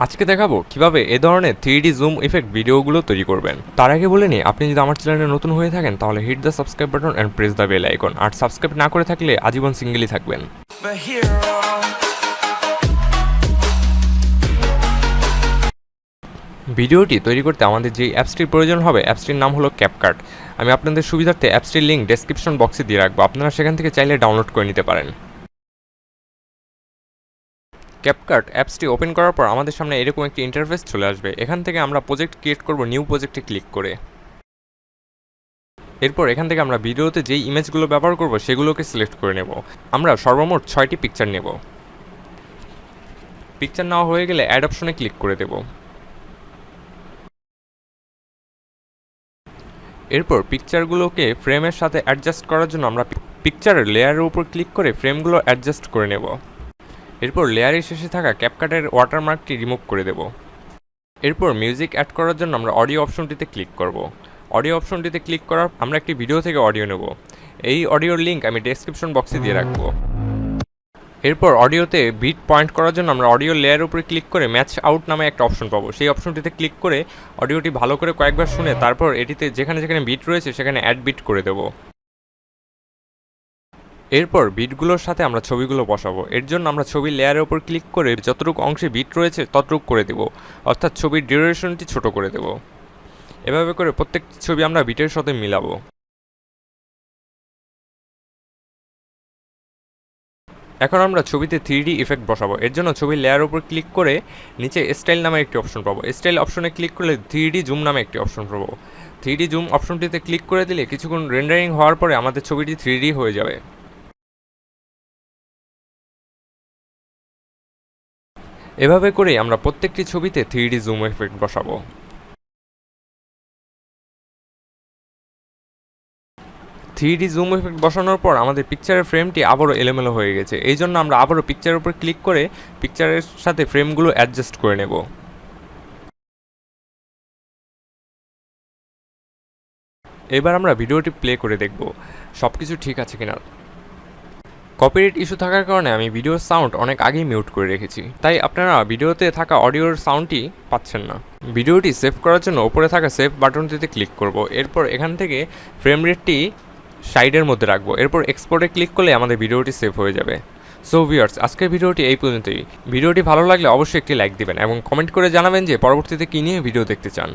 আজকে দেখাবো কিভাবে এ ধরনের 3D জুম ইফেক্ট ভিডিওগুলো তৈরি করবেন। তার আগে বলে নিই, আপনি যদি আমার চ্যানেলে নতুন হয়ে থাকেন তাহলে hit the subscribe button and press the bell icon. আর সাবস্ক্রাইব না করে থাকলে আজীবন সিঙ্গেলই থাকবেন। ভিডিওটি তৈরি করতে আমাদের যে অ্যাপসটির প্রয়োজন হবে, অ্যাপসটির নাম হলো ক্যাপকাট। আমি আপনাদের সুবিধার্থে অ্যাপসটির লিঙ্ক ডেসক্রিপশন বক্সে দিয়ে রাখবো, আপনারা সেখান থেকে চাইলে ডাউনলোড করে নিতে পারেন। ক্যাপকাট অ্যাপসটি ওপেন করার পর আমাদের সামনে এরকম একটি ইন্টারফেস চলে আসবে। এখান থেকে আমরা প্রজেক্ট ক্রিয়েট করব নিউ প্রজেক্টে ক্লিক করে। এরপর এখান থেকে আমরা ভিডিওতে যেই ইমেজগুলো ব্যবহার করব সেগুলোকে সিলেক্ট করে নেব। আমরা সর্বমোট 6টি পিকচার নেব। পিকচার নেওয়া হয়ে গেলে অ্যাড অপশনে ক্লিক করে দেব। এরপর পিকচারগুলোকে ফ্রেমের সাথে অ্যাডজাস্ট করার জন্য আমরা পিকচারের লেয়ারের উপর ক্লিক করে ফ্রেমগুলো অ্যাডজাস্ট করে নেব। এরপর লেয়ারের শেষে থাকা ক্যাপকাটের ওয়াটারমার্কটি রিমুভ করে দেব। এরপর মিউজিক অ্যাড করার জন্য আমরা অডিও অপশনটিতে ক্লিক করব। অডিও অপশনটিতে ক্লিক করার আমরা একটি ভিডিও থেকে অডিও নেব। এই অডিওর লিঙ্ক আমি ডেসক্রিপশন বক্সে দিয়ে রাখবো। এরপর অডিওতে বিট পয়েন্ট করার জন্য আমরা অডিও লেয়ারের উপরে ক্লিক করে ম্যাচ আউট নামে একটা অপশন পাবো। সেই অপশনটিতে ক্লিক করে অডিওটি ভালো করে কয়েকবার শুনে তারপর এটিতে যেখানে যেখানে বিট রয়েছে সেখানে অ্যাড বিট করে দেব। এরপর বিটগুলোর সাথে আমরা ছবিগুলো বসাবো। এর জন্য আমরা ছবির লেয়ারের উপর ক্লিক করে যতটুকু অংশে বিট রয়েছে ততটুকু করে দেব, অর্থাৎ ছবির ডিউরেশনটি ছোট করে দেব। এভাবে করে প্রত্যেকটি ছবি আমরা বিটের সাথে মিলাবো। এখন আমরা ছবিতে 3D ইফেক্ট বসাবো। এর জন্য ছবির লেয়ার উপর ক্লিক করে নিচে স্টাইল নামে একটি অপশন পাবো। স্টাইল অপশনে ক্লিক করলে 3D জুম নামে একটি অপশন পাবো। 3D জুম অপশনটিতে ক্লিক করে দিলে কিছুক্ষণ রেন্ডারিং হওয়ার পরে আমাদের ছবিটি 3D হয়ে যাবে। এভাবে করে আমরা প্রত্যেকটি ছবিতে 3D জুম ইফেক্ট বসাবো। 3D জুম ইফেক্ট বসানোর পর আমাদের পিকচারের ফ্রেমটি আবারও এলোমেলো হয়ে গেছে। এই জন্য আমরা আবারও পিকচারের উপর ক্লিক করে পিকচারের সাথে ফ্রেমগুলো অ্যাডজাস্ট করে নেব। এবার আমরা ভিডিওটি প্লে করে দেখব সব কিছু ঠিক আছে কিনা। কপিরাইট ইস্যু থাকার কারণে আমি ভিডিওর সাউন্ড অনেক আগেই মিউট করে রেখেছি, তাই আপনারা ভিডিওতে থাকা অডিওর সাউন্ডটি পাচ্ছেন না। ভিডিওটি সেভ করার জন্য উপরে থাকা সেভ বাটনটিতে ক্লিক করব। এরপর এখান থেকে ফ্রেম রেটটি 60-এর মধ্যে রাখবো। এরপর এক্সপোর্টে ক্লিক করলে আমাদের ভিডিওটি সেভ হয়ে যাবে। সো ভিউয়ার্স, আজকের ভিডিওটি এই পর্যন্তই। ভিডিওটি ভালো লাগলে অবশ্যই একটি লাইক দিবেন এবং কমেন্ট করে জানাবেন যে পরবর্তীতে কী নিয়ে ভিডিও দেখতে চান।